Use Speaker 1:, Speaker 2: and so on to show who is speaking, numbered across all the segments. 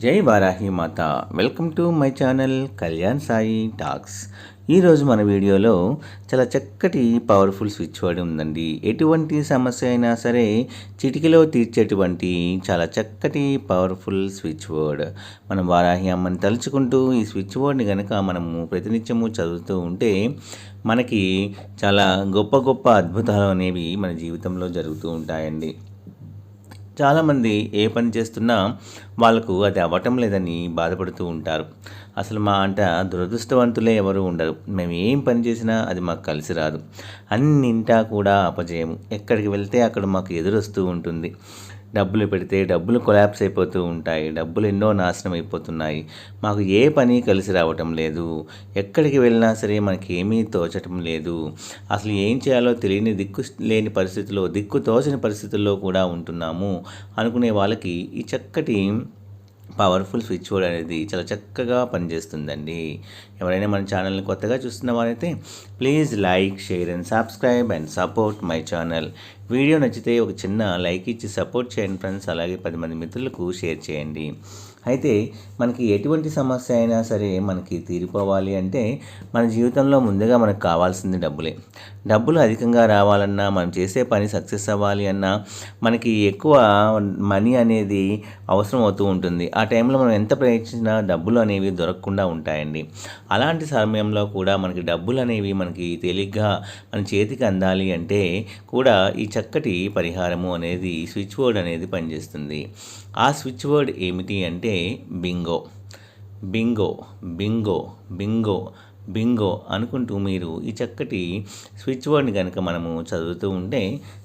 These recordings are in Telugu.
Speaker 1: జై వారాహి మాత. Welcome to my channel Kalyan Sai talks. ఈరోజు మన వీడియోలో చాలా చక్కటి పవర్ఫుల్ స్విచ్ వర్డ్ ఉందండి. ఎటువంటి సమస్య అయినా సరే చిటికలో తీర్చేటువంటి చాలా చక్కటి పవర్ఫుల్ స్విచ్ వర్డ్. మనం వారాహి అమ్మని తలుచుకుంటూ ఈ స్విచ్ వర్డ్ని కనుక మనము ప్రతినిత్యము చదువుతూ ఉంటే మనకి చాలా గొప్ప గొప్ప అద్భుతాలు అనేవి మన జీవితంలో జరుగుతూ ఉంటాయండి. చాలామంది ఏ పని చేస్తున్నా వాళ్ళకు అది అవ్వటం లేదని బాధపడుతూ ఉంటారు. అసలు మా దురదృష్టవంతులే ఎవరు ఉండరు. మేము ఏం పని చేసినా అది మాకు కలిసి రాదు. అన్నింటా కూడా అపజయము. ఎక్కడికి వెళ్తే అక్కడ మాకు ఎదురొస్తూ ఉంటుంది. డబ్బులు పెడితే డబ్బులు కొలాప్స్ అయిపోతూ ఉంటాయి. డబ్బులు ఎన్నో నాశనం అయిపోతున్నాయి. మాకు ఏ పని కలిసి రావటం లేదు. ఎక్కడికి వెళ్ళినా సరే మనకి ఏమీ తోచటం లేదు. అసలు ఏం చేయాలో తెలియని దిక్కు లేని పరిస్థితుల్లో, దిక్కు తోచని పరిస్థితుల్లో కూడా ఉంటున్నాము అనుకునే వాళ్ళకి ఈ చక్కటి పవర్ఫుల్ స్విచ్ బోర్డ్ అనేది చాలా చక్కగా పనిచేస్తుందండి. ఎవరైనా మన ఛానల్ని కొత్తగా చూస్తున్న వారైతే please like, share and subscribe and support my channel. Video నచ్చితే ఒక చిన్న లైక్ ఇచ్చి సపోర్ట్ చేయండి ఫ్రెండ్స్. అలాగే 10 మంది మిత్రులకు షేర్ చేయండి. అయితే మనకి ఎటువంటి సమస్య అయినా సరే మనకి తీరిపోవాలి అంటే మన జీవితంలో ముందుగా మనకు కావాల్సింది డబ్బులే. డబ్బులు అధికంగా రావాలన్నా, మనం చేసే పని సక్సెస్ అవ్వాలి అన్నా మనకి ఎక్కువ మనీ అనేది అవసరం అవుతూ ఉంటుంది. ఆ టైంలో మనం ఎంత ప్రయత్నించినా డబ్బులు అనేవి దొరకకుండా ఉంటాయండి. అలాంటి సమయంలో కూడా మనకి డబ్బులు అనేవి మనకి తేలిగ్గా మన చేతికి అందాలి అంటే కూడా ఈ చక్కటి పరిహారము అనేది స్విచ్ బోర్డ్ అనేది పనిచేస్తుంది. ఆ స్విచ్ వర్డ్ ఏమిటి అంటే Bingo. Bingo Bingo Bingo Bingo అనుకుంటూ మీరు ఈ చక్కటి స్విచ్ వర్డ్ని కనుక మనము చదువుతూ ఉంటే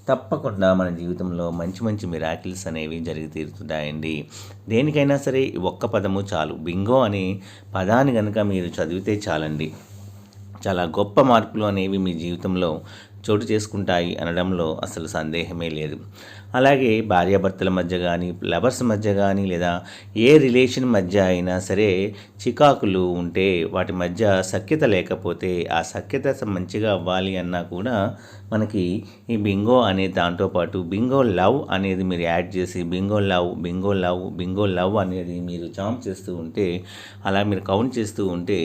Speaker 1: తప్పకుండా మన జీవితంలో మంచి మంచి మిరాకిల్స్ అనేవి జరిగి తీరుతుంటాయండి. దేనికైనా సరే ఒక్క పదము చాలు. బింగో అనే పదాన్ని కనుక మీరు చదివితే చాలండి. చాలా గొప్ప మార్పులు అనేవి మీ జీవితంలో చోటు చేసుకుంటాయి అనడంలో అసలు సందేహమే లేదు. అలాగే భార్యాభర్తల మధ్య కానీ, లవర్స్ మధ్య కానీ, లేదా ఏ రిలేషన్ మధ్య అయినా సరే చికాకులు ఉంటే, వాటి మధ్య సఖ్యత లేకపోతే ఆ సఖ్యత మంచిగా అవ్వాలి అన్నా కూడా మనకి ఈ బింగో అనే దాంతోపాటు బింగో లవ్ అనేది మీరు యాడ్ చేసి Bingo love Bingo love Bingo love అనేది మీరు జాంప్ చేస్తూ ఉంటే, అలా మీరు కౌంట్ చేస్తూ ఉంటే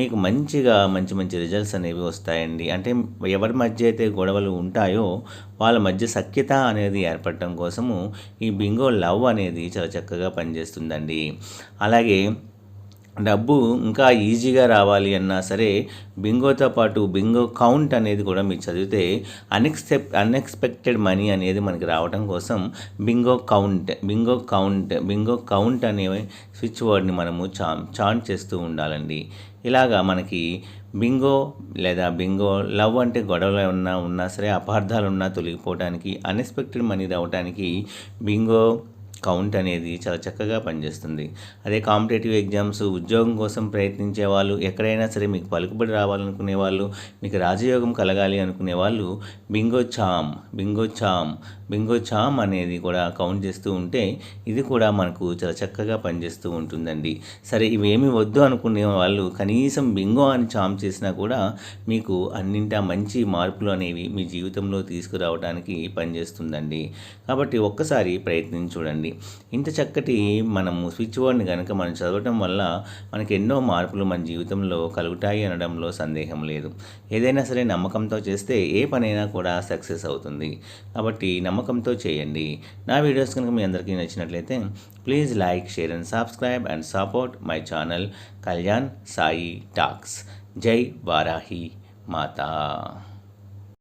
Speaker 1: మీకు మంచిగా మంచి మంచి రిజల్ట్స్ అనేవి వస్తాయండి. అంటే ఎవరి మధ్య అయితే గొడవలు ఉంటాయో వాళ్ళ మధ్య సఖ్యత అనేది ఏర్పడటం కోసము ఈ బింగో లవ్ అనేది చాలా చక్కగా పనిచేస్తుందండి. అలాగే డబ్బు ఇంకా ఈజీగా రావాలి అన్నా సరే బింగోతో పాటు బింగో కౌంట్ అనేది కూడా మీరు చదివితే అన్ఎక్స్పెక్టెడ్ మనీ అనేది మనకి రావడం కోసం Bingo count Bingo count Bingo count అనే స్విచ్ వర్డ్ని మనము చాంట్ చేస్తూ ఉండాలండి. ఇలాగా మనకి బింగో లేదా బింగో లవ్ అంటే గొడవలు ఏమన్నా ఉన్నా సరే, అపార్థాలు ఉన్నా తొలగిపోవడానికి, అన్ఎక్స్పెక్టెడ్ మనీ రావడానికి బింగో కౌంట్ అనేది చాలా చక్కగా పనిచేస్తుంది. అదే కాంపిటేటివ్ ఎగ్జామ్స్, ఉద్యోగం కోసం ప్రయత్నించే వాళ్ళు, ఎక్కడైనా సరే మీకు పలుకుబడి రావాలనుకునే వాళ్ళు, మీకు రాజయోగం కలగాలి అనుకునే వాళ్ళు బింగో చామ్ బింగో చామ్ బింగో చామ్ అనేది కూడా కౌంట్ చేస్తూ ఉంటే ఇది కూడా మనకు చాలా చక్కగా పనిచేస్తూ ఉంటుందండి. సరే, ఇవేమి వద్దు అనుకునే వాళ్ళు కనీసం బింగో అని చామ్ చేసినా కూడా మీకు అన్నింటా మంచి మార్పులు అనేవి మీ జీవితంలో తీసుకురావడానికి పనిచేస్తుందండి. కాబట్టి ఒక్కసారి ప్రయత్నించి చూడండి. ఇంత చక్కటి మనము స్విచ్ వర్డ్ని కనుక మనం చదవటం వల్ల మనకి ఎన్నో మార్పులు మన జీవితంలో కలుగుతాయి అనడంలో సందేహం లేదు. ఏదైనా సరే నమ్మకంతో చేస్తే ఏ పనైనా కూడా సక్సెస్ అవుతుంది. కాబట్టి నమ్మకంతో చేయండి. నా వీడియోస్ కనుక మీ అందరికీ నచ్చినట్లయితే please like, share and subscribe and support my channel Kalyan Sai talks. జై వారాహి మాతా.